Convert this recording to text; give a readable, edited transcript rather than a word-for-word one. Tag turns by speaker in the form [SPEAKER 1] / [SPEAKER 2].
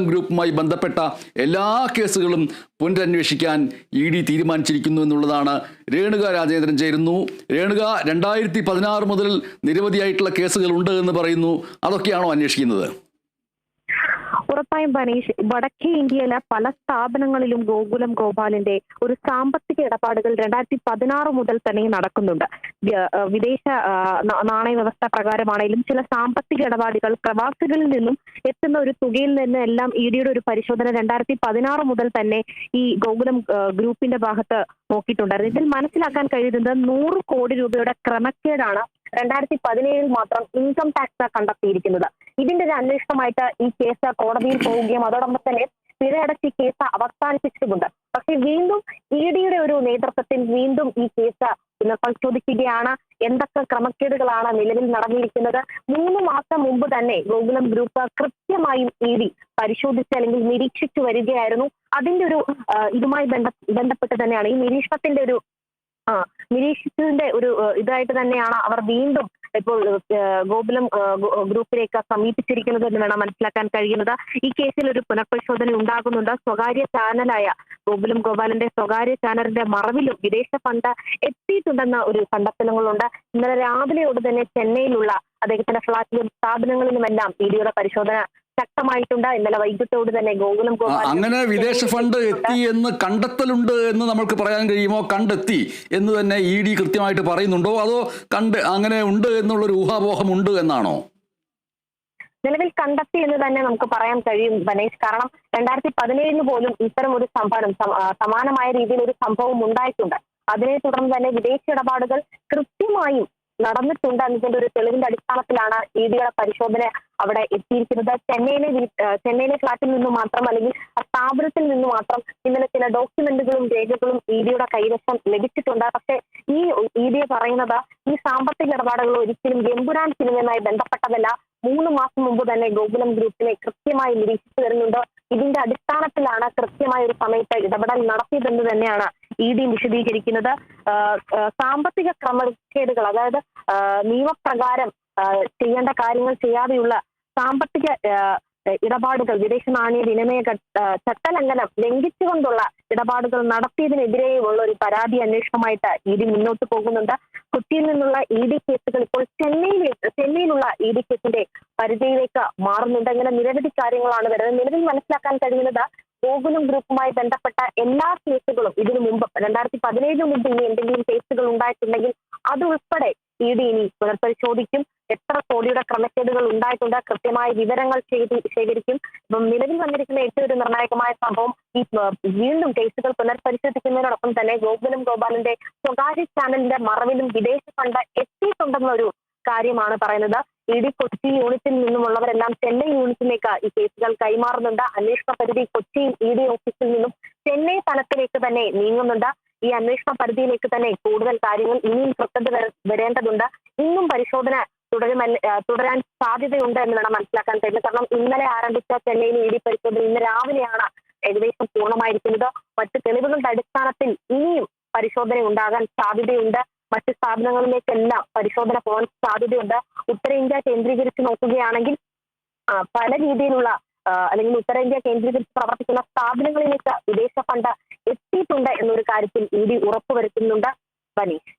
[SPEAKER 1] ഗ്രൂപ്പുമായി ബന്ധപ്പെട്ട എല്ലാ കേസുകളും പുനരന്വേഷിക്കാൻ ഇ.ഡി. തീരുമാനിച്ചിരിക്കുന്നു എന്നുള്ളതാണ്. രേണുക രാജേന്ദ്രൻ ചേരുന്നു. രേണുക, 2016 മുതൽ നിരവധിയായിട്ടുള്ള കേസുകൾ ഉണ്ട് എന്ന് പറയുന്നു. അതൊക്കെയാണോ അന്വേഷിക്കുന്നത്?
[SPEAKER 2] ഉറപ്പായും ബനീഷ്, വടക്കേ ഇന്ത്യയിലെ പല സ്ഥാപനങ്ങളിലും ഗോകുലം ഗോപാലിന്റെ ഒരു സാമ്പത്തിക ഇടപാടുകൾ 2016 മുതൽ തന്നെ നടക്കുന്നുണ്ട്. വിദേശ നാണയ വ്യവസ്ഥ പ്രകാരമാണെങ്കിലും ചില സാമ്പത്തിക ഇടപാടുകൾ പ്രവാസികളിൽ നിന്നും എത്തുന്ന ഒരു തുകയിൽ നിന്ന് എല്ലാം ഇ.ഡിയുടെ ഒരു പരിശോധന 2016 മുതൽ തന്നെ ഈ ഗോകുലം ഗ്രൂപ്പിന്റെ ഭാഗത്ത് നോക്കിയിട്ടുണ്ടായിരുന്നു. ഇതിൽ മനസ്സിലാക്കാൻ കഴിയുന്നത് 100 കോടി രൂപയുടെ ക്രമക്കേടാണ് 2017 മാത്രം ഇൻകം ടാക്സ് കണ്ടെത്തിയിരിക്കുന്നത്. ഇതിന്റെ ഒരു അന്വേഷണമായിട്ട് ഈ കേസ് കോടതിയിൽ പോവുകയും അതോടൊപ്പം തന്നെ പിഴയടച്ച് കേസ് അവസാനിപ്പിച്ചിട്ടുമുണ്ട്. പക്ഷേ വീണ്ടും ഇ.ഡിയുടെ ഒരു നേതൃത്വത്തിൽ വീണ്ടും ഈ കേസ് പരിശോധിക്കുകയാണ്. എന്തൊക്കെ ക്രമക്കേടുകളാണ് നിലവിൽ നടന്നിരിക്കുന്നത്? 3 മാസം മുമ്പ് തന്നെ ഗോകുലം ഗ്രൂപ്പ് കൃത്യമായും ഇ.ഡി പരിശോധിച്ച് അല്ലെങ്കിൽ നിരീക്ഷിച്ചു വരികയായിരുന്നു. അതിന്റെ ഒരു ഇതുമായി ബന്ധപ്പെട്ട് തന്നെയാണ് ഈ നിരീക്ഷിച്ചതിന്റെ ഒരു ഇതായിട്ട് തന്നെയാണ് അവർ വീണ്ടും ഇപ്പോൾ ഗോകുലം ഗ്രൂപ്പിലേക്ക് സമീപിച്ചിരിക്കുന്നത് എന്ന് വേണം മനസ്സിലാക്കാൻ കഴിയുന്നത്. ഈ കേസിൽ ഒരു പുനഃപരിശോധന ഉണ്ടാകുന്നുണ്ട്. സ്വകാര്യ ചാനലായ ഗോകുലം ഗോപാലിന്റെ സ്വകാര്യ ചാനലിന്റെ മറവിലും വിദേശ ഫണ്ട് എത്തിയിട്ടുണ്ടെന്ന ഒരു കണ്ടെത്തലുകളുണ്ട്. ഇന്നലെ രാവിലെയോട് തന്നെ ചെന്നൈയിലുള്ള അദ്ദേഹത്തിന്റെ ഫ്ളാറ്റിലും സ്ഥാപനങ്ങളിലുമെല്ലാം ഇ.ഡിയുടെ പരിശോധന ശക്തമായിട്ടുണ്ട്. ഇന്നലെ വൈകിട്ടോട് തന്നെ ഗോകുലം ഗോപാൽ
[SPEAKER 1] അങ്ങനെ വിദേശ ഫണ്ട് എത്തി എന്ന് കണ്ടെത്തലുണ്ട് എന്ന് നമുക്ക് പറയാൻ കഴിയുമോ? കണ്ടെത്തി എന്ന് തന്നെ ഇ.ഡി കൃത്യമായിട്ട് പറയുന്നുണ്ടോ? അതോ അങ്ങനെ ഉണ്ട് എന്നുള്ളൊരു ഊഹാപോഹം ഉണ്ട് എന്നാണോ?
[SPEAKER 2] നിലവിൽ കണ്ടെത്തി എന്ന് തന്നെ നമുക്ക് പറയാൻ കഴിയും ബനേഷ്. കാരണം 2017 പോലും ഇത്തരം ഒരു സമാനമായ രീതിയിൽ ഒരു സംഭവം ഉണ്ടായിട്ടുണ്ട്. അതിനെ തുടർന്ന് തന്നെ വിദേശ ഇടപാടുകൾ കൃത്യമായും നടന്നിട്ടുണ്ട് എന്നതിന്റെ ഒരു തെളിവിന്റെ അടിസ്ഥാനത്തിലാണ് ഇ.ഡിയുടെ പരിശോധന അവിടെ എത്തിയിരിക്കുന്നത്. ചെന്നൈയിലെ ഫ്ളാറ്റിൽ നിന്ന് മാത്രം അല്ലെങ്കിൽ ആ സ്ഥാപനത്തിൽ നിന്ന് മാത്രം ഇന്നലെ ചില ഡോക്യുമെന്റുകളും രേഖകളും ഇ.ഡിയുടെ കൈവശം ലഭിച്ചിട്ടുണ്ട്. പക്ഷേ ഈ ഇ.ഡി പറയുന്നത് ഈ സാമ്പത്തിക ഇടപാടുകൾ ഒരിക്കലും എമ്പുരാൻ സിനിമയുമായി ബന്ധപ്പെട്ടതല്ല. 3 മാസം മുമ്പ് തന്നെ ഗോകുലം ഗ്രൂപ്പിനെ കൃത്യമായി നിരീക്ഷിച്ചു വരുന്നുണ്ട്. ഇതിന്റെ അടിസ്ഥാനത്തിലാണ് കൃത്യമായ ഒരു സമയത്ത് ഇടപെടൽ നടത്തിയതെന്ന് തന്നെയാണ് ഇ.ഡി വിശദീകരിക്കുന്നത്. സാമ്പത്തിക ക്രമക്കേടുകൾ, അതായത് നിയമപ്രകാരം ചെയ്യേണ്ട കാര്യങ്ങൾ ചെയ്യാതെയുള്ള സാമ്പത്തിക ഇടപാടുകൾ, വിദേശ നാണയ വിനിമയ ചട്ടലംഘനം ലംഘിച്ചുകൊണ്ടുള്ള ഇടപാടുകൾ നടത്തിയതിനെതിരെയുള്ള ഒരു പരാതി അന്വേഷണമായിട്ട് ഇ.ഡി മുന്നോട്ട് പോകുന്നുണ്ട്. കൊച്ചിയിൽ നിന്നുള്ള ഇ.ഡി കേസുകൾ ഇപ്പോൾ ചെന്നൈയിലുള്ള ഇ.ഡി കേസിന്റെ പരിധിയിലേക്ക് മാറുന്നുണ്ട്. അങ്ങനെ നിരവധി കാര്യങ്ങളാണ് വരുന്നത്. നിലവിൽ മനസ്സിലാക്കാൻ കഴിയുന്നത് ഗോകുലം ഗ്രൂപ്പുമായി ബന്ധപ്പെട്ട എല്ലാ കേസുകളും ഇതിനു മുമ്പ് 2017 മുമ്പ് ഇനി എന്തെങ്കിലും കേസുകൾ ഉണ്ടായിട്ടുണ്ടെങ്കിൽ അതുൾപ്പെടെ ഇ.ഡി ഇനി പുനഃപരിശോധിക്കും. എത്ര കോടിയുടെ ക്രമക്കേടുകൾ ഉണ്ടായിട്ടുണ്ട്, കൃത്യമായ വിവരങ്ങൾ ശേഖരിക്കും. ഇപ്പം നിലവിൽ വന്നിരിക്കുന്ന ഏറ്റവും ഒരു നിർണായകമായ സംഭവം ഈ വീണ്ടും കേസുകൾ പുനഃപരിശോധിക്കുന്നതിനോടൊപ്പം തന്നെ ഗോകുലം ഗോപാലിന്റെ സ്വകാര്യ ചാനലിന്റെ മറവിലും വിദേശ ഫണ്ട് എത്തിയിട്ടുണ്ടെന്നൊരു കാര്യമാണ് പറയുന്നത്. ഇ.ഡി കൊച്ചി യൂണിറ്റിൽ നിന്നുമുള്ളവരെല്ലാം ചെന്നൈ യൂണിറ്റിലേക്ക് ഈ കേസുകൾ കൈമാറുന്നുണ്ട്. അന്വേഷണ പരിധി കൊച്ചി ഇ.ഡി ഓഫീസിൽ നിന്നും ചെന്നൈ തലത്തിലേക്ക് തന്നെ നീങ്ങുന്നുണ്ട്. ഈ അന്വേഷണ പരിധിയിലേക്ക് തന്നെ കൂടുതൽ കാര്യങ്ങൾ ഇനിയും പുറത്തു വരേണ്ടതുണ്ട്. ഇന്നും പരിശോധന തുടരാൻ സാധ്യതയുണ്ട് എന്ന് വേണം മനസ്സിലാക്കാൻ കഴിയുന്നത്. കാരണം ഇന്നലെ ആരംഭിച്ച ചെന്നൈയിലെ ഇ.ഡി പരിശോധന ഇന്ന് രാവിലെയാണ് ഏകദേശം പൂർണ്ണമായിരിക്കുന്നത്. മറ്റ് തെളിവുകളുടെ അടിസ്ഥാനത്തിൽ ഇനിയും പരിശോധന ഉണ്ടാകാൻ സാധ്യതയുണ്ട്. മറ്റ് സ്ഥാപനങ്ങളിലേക്കെല്ലാം പരിശോധന പോകാൻ സാധ്യതയുണ്ട്. ഉത്തരേന്ത്യ കേന്ദ്രീകരിച്ച് നോക്കുകയാണെങ്കിൽ പല രീതിയിലുള്ള അല്ലെങ്കിൽ ഉത്തരേന്ത്യ കേന്ദ്രീകരിച്ച് പ്രവർത്തിക്കുന്ന സ്ഥാപനങ്ങളിലേക്ക് വിദേശ ഫണ്ട് എത്തിയിട്ടുണ്ട് എന്നൊരു കാര്യത്തിൽ ഇ.ഡി ഉറപ്പുവരുത്തുന്നുണ്ട് ബനീഷ്.